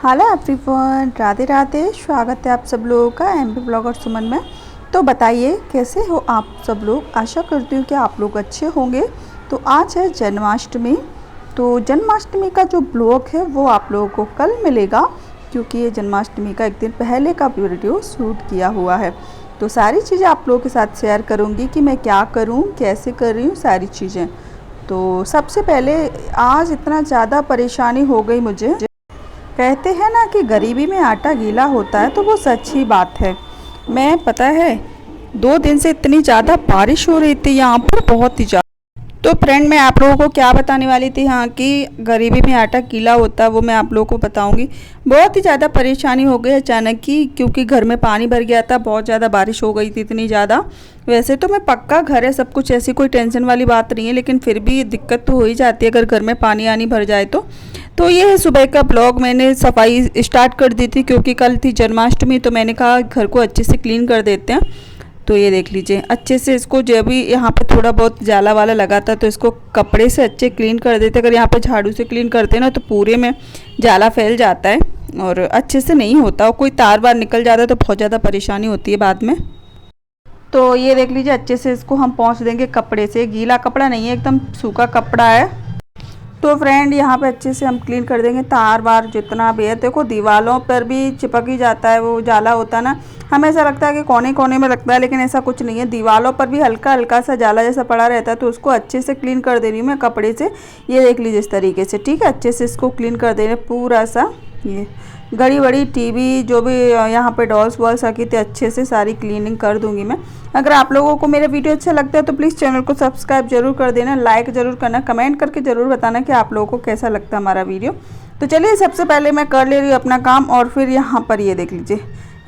Hello everyone, Radhe Radhe. स्वागत है आप सब लोगों का एमपी ब्लॉगर सुमन में। तो बताइए कैसे हो आप सब लोग। आशा करती हूँ कि आप लोग अच्छे होंगे। तो आज है जन्माष्टमी। तो जन्माष्टमी का जो ब्लॉग है वो आप लोगों को कल मिलेगा, क्योंकि ये जन्माष्टमी का एक दिन पहले का वीडियो शूट किया हुआ है। तो सारी चीज़ें आप लोगों के साथ शेयर करूँगी कि मैं क्या करूँ, कैसे कर रही हूँ सारी चीज़ें। तो सबसे पहले आज इतना ज़्यादा परेशानी हो गई मुझे। कहते हैं ना कि गरीबी में आटा गीला होता है, तो वो सच ही बात है। मैं पता है 2 दिन से इतनी ज़्यादा बारिश हो रही थी यहाँ पर, बहुत ही ज़्यादा। तो फ्रेंड मैं आप लोगों को क्या बताने वाली थी, हाँ कि गरीबी में आटा गीला होता है वो मैं आप लोगों को बताऊंगी। बहुत ही ज़्यादा परेशानी हो गई अचानक की, क्योंकि घर में पानी भर गया था, बहुत ज़्यादा बारिश हो गई थी इतनी ज़्यादा। वैसे तो मैं पक्का घर है सब कुछ, ऐसी कोई टेंशन वाली बात नहीं है, लेकिन फिर भी दिक्कत तो हो ही जाती है अगर घर में पानी आनी भर जाए तो ये है सुबह का ब्लॉग। मैंने सफाई स्टार्ट कर दी थी क्योंकि कल थी जन्माष्टमी, तो मैंने कहा घर को अच्छे से क्लीन कर देते हैं। तो ये देख लीजिए अच्छे से इसको, जब भी यहाँ पे थोड़ा बहुत जाला वाला लगा था तो इसको कपड़े से अच्छे क्लीन कर देते। अगर यहाँ पे झाड़ू से क्लीन करते हैं ना तो पूरे में जाला फैल जाता है और अच्छे से नहीं होता, और कोई तार वार निकल जाता है तो बहुत ज़्यादा परेशानी होती है बाद में। तो ये देख लीजिए अच्छे से इसको हम पोंछ देंगे कपड़े से। गीला कपड़ा नहीं है, एकदम सूखा कपड़ा है। तो फ्रेंड यहाँ पे अच्छे से हम क्लीन कर देंगे। तार वार जितना भी है, देखो दीवारों पर भी चिपक ही जाता है, वो जाला होता है ना। हमें ऐसा लगता है कि कोने कोने में लगता है, लेकिन ऐसा कुछ नहीं है। दीवारों पर भी हल्का हल्का सा जाला जैसा पड़ा रहता है, तो उसको अच्छे से क्लीन कर दे रही हूँ मैं कपड़े से। ये देख लीजिए इस तरीके से, ठीक है। अच्छे से इसको क्लीन कर दे रहे पूरा सा। ये घड़ी बड़ी टीवी जो भी यहाँ पे डॉल्स वॉल्स रखी थी, अच्छे से सारी क्लीनिंग कर दूंगी मैं। अगर आप लोगों को मेरा वीडियो अच्छा लगता है तो प्लीज़ चैनल को सब्सक्राइब जरूर कर देना, लाइक ज़रूर करना, कमेंट करके ज़रूर बताना कि आप लोगों को कैसा लगता है हमारा वीडियो। तो चलिए सबसे पहले मैं कर ले रही हूँ अपना काम। और फिर यहाँ पर ये देख लीजिए,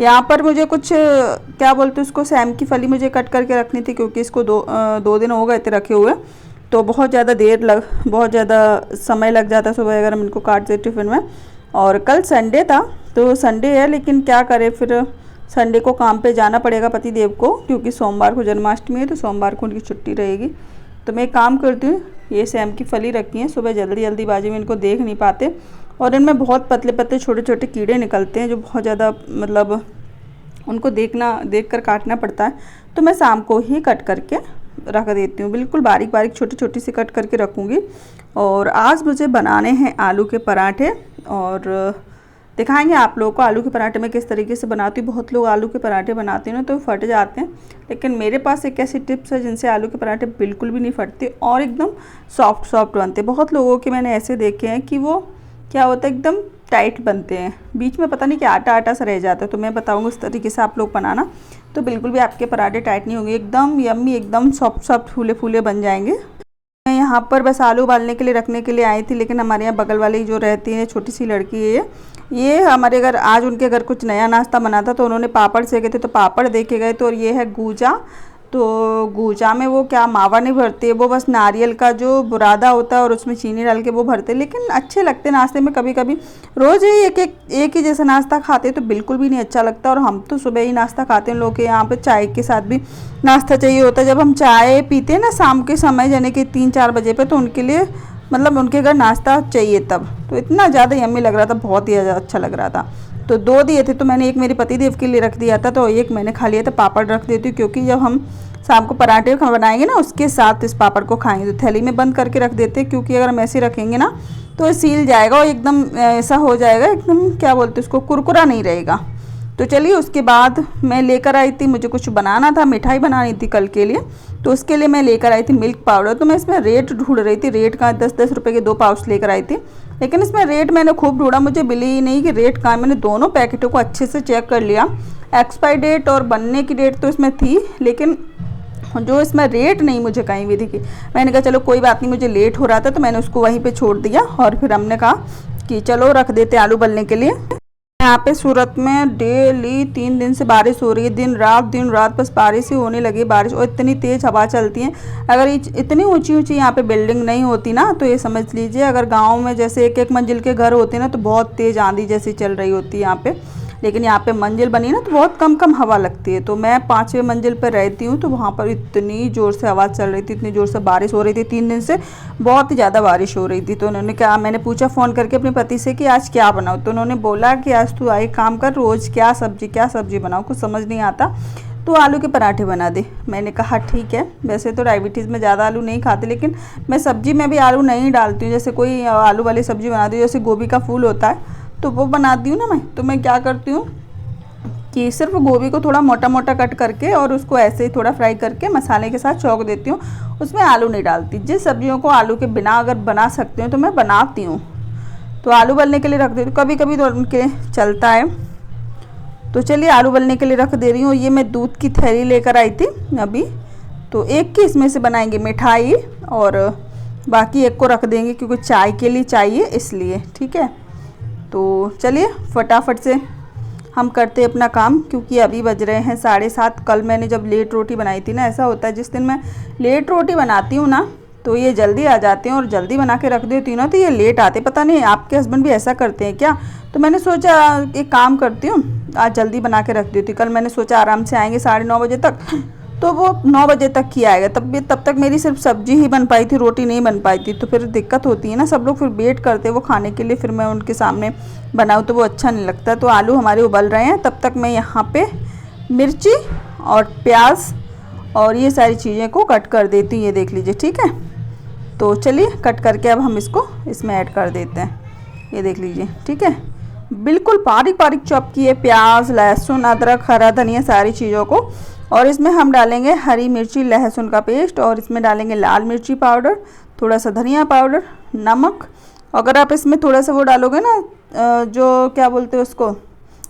यहाँ पर मुझे कुछ क्या बोलते हैं उसको, सैम की फली मुझे कट करके रखनी थी, क्योंकि इसको दो दिन हो गए थे रखे हुए। तो बहुत ज़्यादा समय लग जाता सुबह अगर हम इनको काटते टिफ़िन में। और कल संडे था, तो संडे है, लेकिन क्या करें फिर, संडे को काम पे जाना पड़ेगा पति देव को, क्योंकि सोमवार को जन्माष्टमी है तो सोमवार को उनकी छुट्टी रहेगी। तो मैं काम करती हूँ, ये सैम की फली रखी है। सुबह जल्दीबाजी में इनको देख नहीं पाते, और इनमें बहुत पतले पतले छोटे छोटे कीड़े निकलते हैं, जो बहुत ज़्यादा मतलब उनको देख कर काटना पड़ता है। तो मैं शाम को ही कट करके रख देती हूँ, बिल्कुल बारीक बारीक छोटी छोटी सी कट करके रखूँगी। और आज मुझे बनाने हैं आलू के पराठे, और दिखाएंगे आप लोगों को आलू के पराठे मैं किस तरीके से बनाती हूँ। बहुत लोग आलू के पराठे बनाते हैं ना तो फट जाते हैं, लेकिन मेरे पास एक ऐसी टिप्स है जिनसे आलू के पराठे बिल्कुल भी नहीं फटते और एकदम सॉफ्ट सॉफ्ट बनते हैं। बहुत लोगों के मैंने ऐसे देखे हैं कि वो क्या होता है, एकदम टाइट बनते हैं, बीच में पता नहीं कि आटा आटा सा रह जाता है। तो मैं बताऊँगी उस तरीके से आप लोग बनाना, तो बिल्कुल भी आपके पराठे टाइट नहीं होंगे, एकदम यम्मी, एकदम सॉफ्ट सॉफ्ट फूले फूले बन जाएंगे। मैं यहाँ पर बस आलू उबालने के लिए रखने के लिए आई थी, लेकिन हमारे यहाँ बगल वाली जो रहती है छोटी सी लड़की है, ये हमारे घर आज उनके घर कुछ नया नाश्ता बना था, तो उन्होंने पापड़ सेके थे, तो पापड़ देके गए। तो ये है गूजा। तो गूजा में वो क्या मावा नहीं भरते, वो बस नारियल का जो बुरादा होता है और उसमें चीनी डाल के वो भरते, लेकिन अच्छे लगते नाश्ते में। कभी कभी रोज़ ही एक ही जैसा नाश्ता खाते तो बिल्कुल भी नहीं अच्छा लगता। और हम तो सुबह ही नाश्ता खाते हैं, लोग के यहाँ पे चाय के साथ भी नाश्ता चाहिए होता है। जब हम चाय पीते हैं ना शाम के समय, यानी कि 3-4 बजे पे, तो उनके लिए मतलब उनके घर नाश्ता चाहिए तब। तो इतना ज़्यादा यम्मी लग रहा था, बहुत ही अच्छा लग रहा था। तो 2 दिए थे, तो मैंने एक मेरे पति देव के लिए रख दिया था, तो एक मैंने खा लिया था। पापड़ रख देती हूँ, क्योंकि जब हम शाम को पराठे बनाएंगे ना उसके साथ इस पापड़ को खाएंगे, तो थैली में बंद करके रख देते हैं, क्योंकि अगर हम ऐसे रखेंगे ना तो सील जाएगा और एकदम ऐसा हो जाएगा, एकदम क्या बोलते हैं उसको, कुरकुरा नहीं रहेगा। तो चलिए उसके बाद मैं लेकर आई थी, मुझे कुछ बनाना था, मिठाई बनानी थी कल के लिए, तो उसके लिए मैं लेकर आई थी मिल्क पाउडर। तो मैं इसमें रेट ढूंढ रही थी, रेट का 10-10 रुपये के 2 पाउच लेकर आई थी, लेकिन इसमें रेट मैंने खूब ढूंढा, मुझे मिली ही नहीं कि रेट कहाँ है। मैंने दोनों पैकेटों को अच्छे से चेक कर लिया, एक्सपायरी डेट और बनने की डेट तो इसमें थी, लेकिन जो इसमें रेट नहीं मुझे कहीं भी दिखी। मैंने कहा चलो कोई बात नहीं, मुझे लेट हो रहा था तो मैंने उसको वहीं पे छोड़ दिया, और फिर हमने कहा कि चलो रख देते आलू उबलने के लिए। यहाँ पे सूरत में डेली 3 दिन से बारिश हो रही है, दिन रात बस बारिश ही होने लगी, बारिश, और इतनी तेज़ हवा चलती है। अगर इतनी ऊंची ऊंची यहाँ पे बिल्डिंग नहीं होती ना, तो ये समझ लीजिए अगर गांव में जैसे 1-1 मंजिल के घर होते ना, तो बहुत तेज़ आंधी जैसी चल रही होती है यहाँ पे। लेकिन यहाँ पे मंजिल बनी ना तो बहुत कम कम हवा लगती है। तो मैं 5वें मंजिल पर रहती हूँ, तो वहाँ पर इतनी ज़ोर से हवा चल रही थी, इतनी ज़ोर से बारिश हो रही थी, 3 दिन से बहुत ही ज़्यादा बारिश हो रही थी। तो उन्होंने कहा, मैंने पूछा फ़ोन करके अपने पति से कि आज क्या बनाऊँ, तो उन्होंने बोला कि आज तू आए काम कर, रोज़ क्या सब्ज़ी बनाऊँ, कुछ समझ नहीं आता, तो आलू के पराठे बना दे। मैंने कहा ठीक है। वैसे तो डायबिटीज़ में ज़्यादा आलू नहीं खाते, लेकिन मैं सब्ज़ी में भी आलू नहीं डालती हूँ। जैसे कोई आलू वाली सब्ज़ी बनाती हूँ, जैसे गोभी का फूल होता है तो वो बनाती हूँ ना मैं, तो मैं क्या करती हूँ कि सिर्फ गोभी को थोड़ा मोटा मोटा कट करके और उसको ऐसे ही थोड़ा फ्राई करके मसाले के साथ छौंक देती हूँ, उसमें आलू नहीं डालती। जिस सब्जियों को आलू के बिना अगर बना सकती हूँ तो मैं बनाती हूँ। तो आलू उबलने के लिए रख देती हूँ, कभी कभी तो उनके चलता है। तो चलिए आलू उबलने के लिए रख दे रही हूँ। ये मैं दूध की थैली लेकर आई थी अभी, तो एक की इसमें से बनाएंगे मिठाई और बाकी एक को रख देंगे क्योंकि चाय के लिए चाहिए इसलिए, ठीक है। तो चलिए फटाफट से हम करते हैं अपना काम, क्योंकि अभी बज रहे हैं 7:30। कल मैंने जब लेट रोटी बनाई थी ना, ऐसा होता है जिस दिन मैं लेट रोटी बनाती हूँ ना तो ये जल्दी आ जाते हैं, और जल्दी बना के रख देती हूँ ना तो ये लेट आते। पता नहीं आपके हस्बैंड भी ऐसा करते हैं क्या। तो मैंने सोचा एक काम करती हूँ, आज जल्दी बना के रख देती हूँ। कल मैंने सोचा आराम से आएंगे 9:30 बजे तक, तो वो 9 बजे तक ही आएगा। तब तक मेरी सिर्फ सब्जी ही बन पाई थी, रोटी नहीं बन पाई थी। तो फिर दिक्कत होती है ना, सब लोग फिर वेट करते हैं वो खाने के लिए, फिर मैं उनके सामने बनाऊँ तो वो अच्छा नहीं लगता। तो आलू हमारे उबल रहे हैं, तब तक मैं यहाँ पे मिर्ची और प्याज और ये सारी चीज़ें को कट कर देती हूँ। ये देख लीजिए, ठीक है। तो चलिए कट करके अब हम इसको इसमें ऐड कर देते हैं। ये देख लीजिए, ठीक है। बिल्कुल बारीक बारीक चॉप किए प्याज, लहसुन, अदरक, हरा धनिया, सारी चीज़ों को। और इसमें हम डालेंगे हरी मिर्ची लहसुन का पेस्ट, और इसमें डालेंगे लाल मिर्ची पाउडर, थोड़ा सा धनिया पाउडर, नमक। अगर आप इसमें थोड़ा सा वो डालोगे ना, जो क्या बोलते हैं उसको,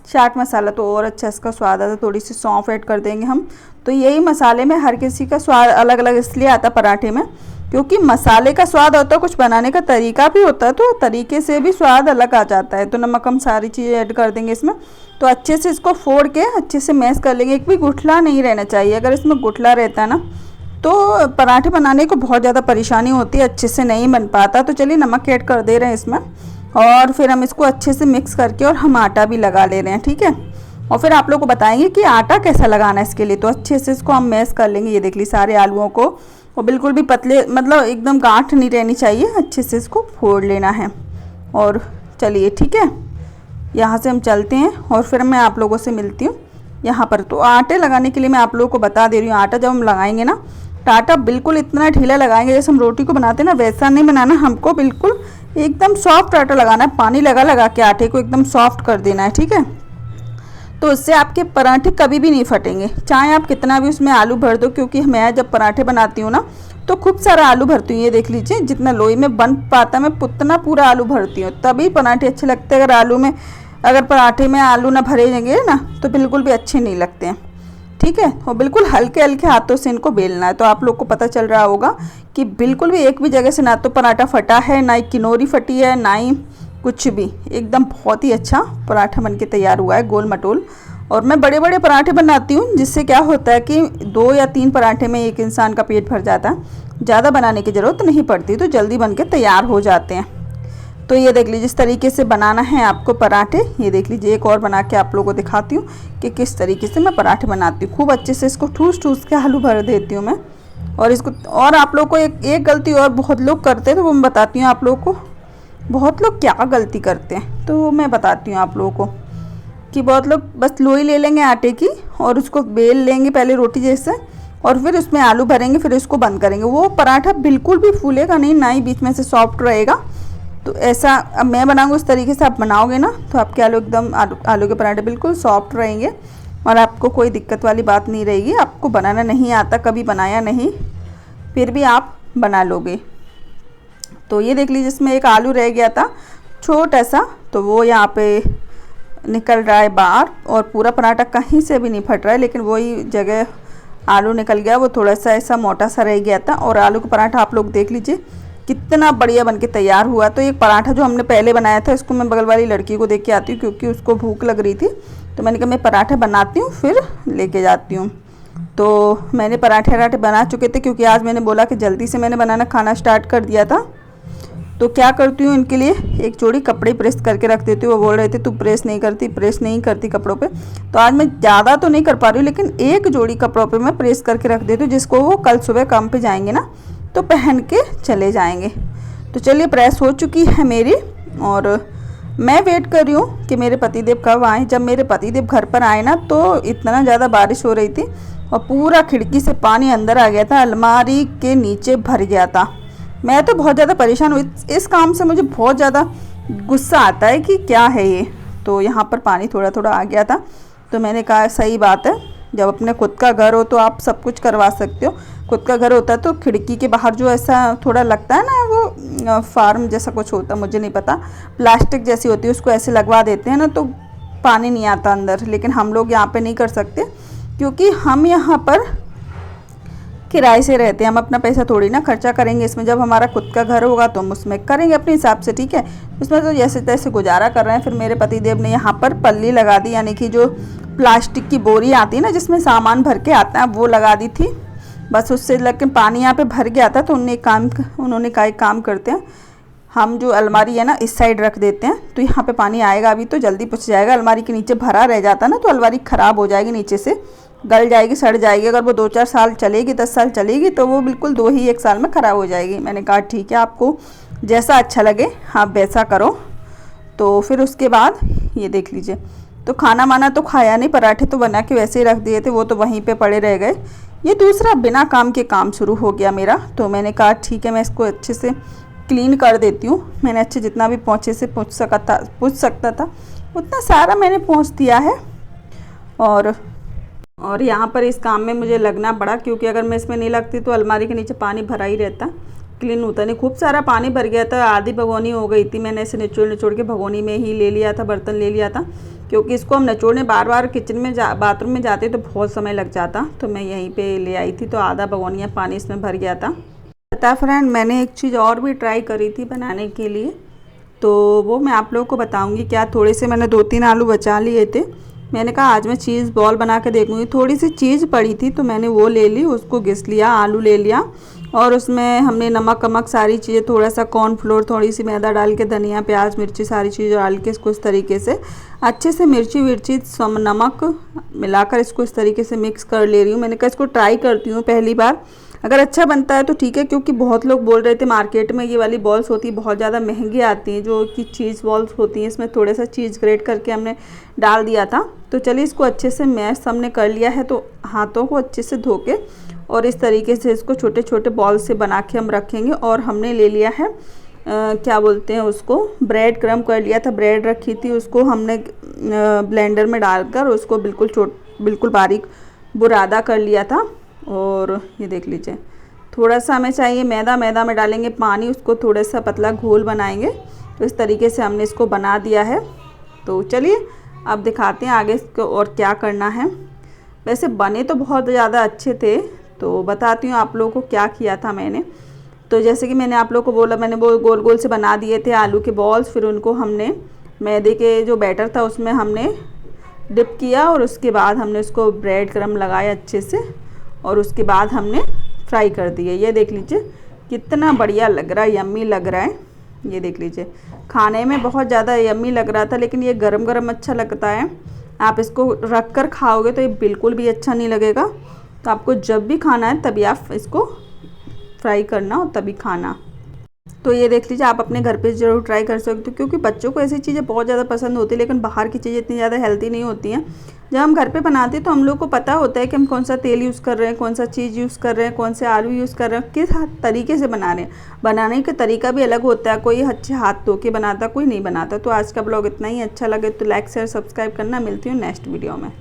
चाट मसाला, तो और अच्छा इसका स्वाद आता है। थोड़ी सी सौंफ ऐड कर देंगे हम। तो यही मसाले में हर किसी का स्वाद अलग अलग इसलिए आता पराठे में, क्योंकि मसाले का स्वाद होता है, कुछ बनाने का तरीका भी होता है, तो तरीके से भी स्वाद अलग आ जाता है। तो नमक हम सारी चीज़ें ऐड कर देंगे इसमें। तो अच्छे से इसको फोड़ के अच्छे से मैश कर लेंगे। एक भी गुठला नहीं रहना चाहिए, अगर इसमें गुठला रहता है ना तो पराठे बनाने को बहुत ज़्यादा परेशानी होती है, अच्छे से नहीं बन पाता। तो चलिए नमक ऐड कर दे रहे हैं इसमें, और फिर हम इसको अच्छे से मिक्स करके और हम आटा भी लगा ले रहे हैं, ठीक है। और फिर आप लोग को बताएंगे कि आटा कैसा लगाना है इसके लिए। तो अच्छे से इसको हम मैश कर लेंगे। ये देख ली सारे आलूओं को, और बिल्कुल भी पतले, मतलब एकदम गांठ नहीं रहनी चाहिए, अच्छे से इसको फोड़ लेना है। और चलिए ठीक है, यहाँ से हम चलते हैं और फिर मैं आप लोगों से मिलती हूँ यहाँ पर। तो आटे लगाने के लिए मैं आप लोगों को बता दे रही हूँ, आटा जब हम लगाएंगे ना तो आटा बिल्कुल इतना ढीला लगाएंगे जैसे हम रोटी को बनाते हैं ना, वैसा नहीं बनाना हमको, बिल्कुल एकदम सॉफ्ट आटा लगाना है। पानी लगा लगा के आटे को एकदम सॉफ्ट कर देना है, ठीक है। तो इससे आपके पराठे कभी भी नहीं फटेंगे, चाहे आप कितना भी उसमें आलू भर दो। क्योंकि मैं जब पराठे बनाती हूँ ना तो खूब सारा आलू भरती हूँ। ये देख लीजिए, जितना लोई में बन पाता मैं उतना पूरा आलू भरती हूँ, तभी पराठे अच्छे लगते हैं। अगर पराठे में आलू ना भरे जाएंगे ना तो बिल्कुल भी अच्छे नहीं लगते हैं, ठीक है। और बिल्कुल हल्के हल्के हाथों से इनको बेलना है। तो आप लोग को पता चल रहा होगा कि बिल्कुल भी एक भी जगह से ना तो पराठा फटा है, ना ही किनोरी फटी है, ना ही कुछ भी, एकदम बहुत ही अच्छा पराठा बनके तैयार हुआ है, गोल मटोल। और मैं बड़े बड़े पराठे बनाती हूँ, जिससे क्या होता है कि 2 या 3 पराठे में एक इंसान का पेट भर जाता है, ज़्यादा बनाने की ज़रूरत नहीं पड़ती, तो जल्दी बनके तैयार हो जाते हैं। तो ये देख लीजिए, जिस तरीके से बनाना है आपको पराठे। ये देख लीजिए, एक और बना के आप लोगों को दिखाती हूँ कि किस तरीके से मैं पराठे बनाती हूँ। खूब अच्छे से इसको ठूस ठूस के आलू भर देती हूँ मैं। और इसको, और आप लोग को एक गलती और बहुत लोग करते हैं, तो वो मैं बताती हूँ आप लोग को। बहुत लोग क्या गलती करते हैं तो मैं बताती हूँ आप लोगों को, कि बहुत लोग बस लोई ले लेंगे आटे की और उसको बेल लेंगे पहले रोटी जैसे, और फिर उसमें आलू भरेंगे, फिर इसको बंद करेंगे। वो पराठा बिल्कुल भी फूलेगा नहीं, ना ही बीच में से सॉफ्ट रहेगा। तो ऐसा अब मैं बनाऊंगी, उस तरीके से आप बनाओगे ना तो आपके आलू एकदम आलू के पराठे बिल्कुल सॉफ्ट रहेंगे, और आपको कोई दिक्कत वाली बात नहीं रहेगी। आपको बनाना नहीं आता, कभी बनाया नहीं, फिर भी आप बना लोगे। तो ये देख लीजिए, इसमें एक आलू रह गया था छोटा सा, तो वो यहाँ पे निकल रहा है बाहर, और पूरा पराठा कहीं से भी नहीं फट रहा है, लेकिन वही जगह आलू निकल गया, वो थोड़ा सा ऐसा मोटा सा रह गया था। और आलू का पराठा आप लोग देख लीजिए कितना बढ़िया बनके तैयार हुआ। तो एक पराठा जो हमने पहले बनाया था, इसको मैं बगल वाली लड़की को देख के आती हूँ, क्योंकि उसको भूख लग रही थी। तो मैंने कहा मैं पराठा बनाती हूँ फिर लेके जाती हूँ। तो मैंने पराठे बना चुके थे, क्योंकि आज मैंने बोला कि जल्दी से मैंने बनाना खाना स्टार्ट कर दिया था। तो क्या करती हूँ, इनके लिए एक जोड़ी कपड़े प्रेस करके रख देती हूँ। वो बोल रहे थे तू प्रेस नहीं करती कपड़ों पे, तो आज मैं ज़्यादा तो नहीं कर पा रही हूँ, लेकिन एक जोड़ी कपड़ों पे मैं प्रेस करके रख देती हूँ, जिसको वो कल सुबह काम पे जाएंगे ना तो पहन के चले जाएंगे। तो चलिए प्रेस हो चुकी है मेरी, और मैं वेट कर रही हूँ कि मेरे पतिदेव कब आए। जब मेरे पतिदेव घर पर आए ना तो इतना ज़्यादा बारिश हो रही थी और पूरा खिड़की से पानी अंदर आ गया था, अलमारी के नीचे भर गया था। मैं तो बहुत ज़्यादा परेशान हुई इस काम से, मुझे बहुत ज़्यादा गुस्सा आता है कि क्या है ये। तो यहाँ पर पानी थोड़ा थोड़ा आ गया था, तो मैंने कहा सही बात है, जब अपने खुद का घर हो तो आप सब कुछ करवा सकते हो। खुद का घर होता है तो खिड़की के बाहर जो ऐसा थोड़ा लगता है ना, वो फार्म जैसा कुछ होता है, मुझे नहीं पता, प्लास्टिक जैसी होती है, उसको ऐसे लगवा देते हैं ना तो पानी नहीं आता अंदर। लेकिन हम लोग यहाँ पे नहीं कर सकते, क्योंकि हम यहाँ पर किराए से रहते हैं, हम अपना पैसा थोड़ी ना खर्चा करेंगे इसमें। जब हमारा खुद का घर होगा तो हम उसमें करेंगे अपने हिसाब से, ठीक है। उसमें तो जैसे तैसे गुजारा कर रहे हैं। फिर मेरे पतिदेव ने यहाँ पर पल्ली लगा दी, यानी कि जो प्लास्टिक की बोरी आती है ना जिसमें सामान भर के आता है, वो लगा दी थी बस उससे। लेकिन पानी यहाँ पे भर गया था तो उन्होंने कहा एक काम करते हैं, हम जो अलमारी है ना इस साइड रख देते हैं, तो यहाँ पे पानी आएगा अभी तो जल्दी पहुँच जाएगा। अलमारी के नीचे भरा रह जाता ना तो अलमारी ख़राब हो जाएगी, नीचे से गल जाएगी, सड़ जाएगी। अगर वो 2-4 साल चलेगी, 10 साल चलेगी, तो वो बिल्कुल 2 ही 1 साल में ख़राब हो जाएगी। मैंने कहा ठीक है, आपको जैसा अच्छा लगे आप वैसा करो। तो फिर उसके बाद ये देख लीजिए, तो खाना वाना तो खाया नहीं, पराठे तो बना के वैसे ही रख दिए थे, वो तो वहीं पे पड़े रह गए। ये दूसरा बिना काम के काम शुरू हो गया मेरा। तो मैंने कहा ठीक है, मैं इसको अच्छे से क्लीन कर देती हूँ। मैंने अच्छे जितना भी पोंछे से पूछ सकता था उतना सारा मैंने पोंछ दिया है। और यहाँ पर इस काम में मुझे लगना पड़ा, क्योंकि अगर मैं इसमें नहीं लगती तो अलमारी के नीचे पानी भरा ही रहता, क्लीन होता नहीं। खूब सारा पानी भर गया था, आधी भगोनी हो गई थी। मैंने इसे निचोड़ के भगोनी में ही ले लिया था, बर्तन ले लिया था, क्योंकि इसको हम निचोड़ने बार बार किचन में बाथरूम में जाते तो बहुत समय लग जाता। तो मैं यहीं पे ले आई थी, तो आधा भगोनिया पानी इसमें भर गया था। पता फ्रेंड, मैंने एक चीज़ और भी ट्राई करी थी बनाने के लिए, तो वो मैं आप लोगों को बताऊँगी। क्या थोड़े से मैंने 2-3 आलू बचा लिए थे, मैंने कहा आज मैं चीज़ बॉल बना के देखूँगी। थोड़ी सी चीज़ पड़ी थी तो मैंने वो ले ली, उसको घिस लिया, आलू ले लिया, और उसमें हमने नमक सारी चीज़ें, थोड़ा सा कॉर्नफ्लोर, थोड़ी सी मैदा डाल के, धनिया प्याज मिर्ची सारी चीज़ें डाल के इसको इस तरीके से अच्छे से मिर्ची नमक मिलाकर इसको इस तरीके से मिक्स कर ले रही हूँ। मैंने कहा इसको ट्राई करती हूँ पहली बार, अगर अच्छा बनता है तो ठीक है। क्योंकि बहुत लोग बोल रहे थे मार्केट में ये वाली बॉल्स होती है बहुत ज़्यादा महंगी आती हैं, जो कि चीज़ बॉल्स होती हैं, इसमें थोड़ा सा चीज़ ग्रेट करके हमने डाल दिया था। तो चलिए इसको अच्छे से मैश हमने कर लिया है, तो हाथों को अच्छे से धो के और इस तरीके से इसको छोटे छोटे बॉल से बना के हम रखेंगे। और हमने ले लिया है क्या बोलते हैं उसको, ब्रेड क्रम्ब कर लिया था, ब्रेड रखी थी, उसको हमने ब्लेंडर में डालकर उसको बिल्कुल बारीक बुरादा कर लिया था। और ये देख लीजिए, थोड़ा सा हमें चाहिए मैदा में डालेंगे पानी, उसको थोड़ा सा पतला घोल बनाएंगे। तो इस तरीके से हमने इसको बना दिया है। तो चलिए अब दिखाते हैं आगे इसको और क्या करना है। वैसे बने तो बहुत ज़्यादा अच्छे थे, तो बताती हूँ आप लोगों को क्या किया था मैंने। तो जैसे कि मैंने आप लोगों को बोला, मैंने वो गोल गोल से बना दिए थे आलू के बॉल्स। फिर उनको हमने मैदे के जो बैटर था उसमें हमने डिप किया, और उसके बाद हमने उसको ब्रेड क्रम्ब लगाया अच्छे से, और उसके बाद हमने फ्राई कर दिए। ये देख लीजिए कितना बढ़िया लग रहा है, यम्मी लग रहा है। ये देख लीजिए, खाने में बहुत ज़्यादा यम्मी लग रहा था, लेकिन ये गरम गरम अच्छा लगता है। आप इसको रख कर खाओगे तो ये बिल्कुल भी अच्छा नहीं लगेगा। तो आपको जब भी खाना है तभी आप इसको फ्राई करना और तभी खाना। तो ये देख लीजिए, आप अपने घर पे ज़रूर ट्राई कर सकते हो, क्योंकि बच्चों को ऐसी चीज़ें बहुत ज़्यादा पसंद होती है, लेकिन बाहर की चीज़ें इतनी ज़्यादा हेल्दी नहीं होती हैं। जब हम घर पे बनाते हैं तो हम लोग को पता होता है कि हम कौन सा तेल यूज़ कर रहे हैं, कौन सा चीज़ यूज़ कर रहे हैं, कौन से आलू यूज़ कर रहे हैं, किस तरीके से बना रहे हैं। बनाने का तरीका भी अलग होता है, कोई अच्छे हाथ धो के बनाता, कोई नहीं बनाता। तो आज का ब्लॉग इतना ही, अच्छा लगे तो लाइक शेयर सब्सक्राइब करना। मिलती हूँ नेक्स्ट वीडियो में।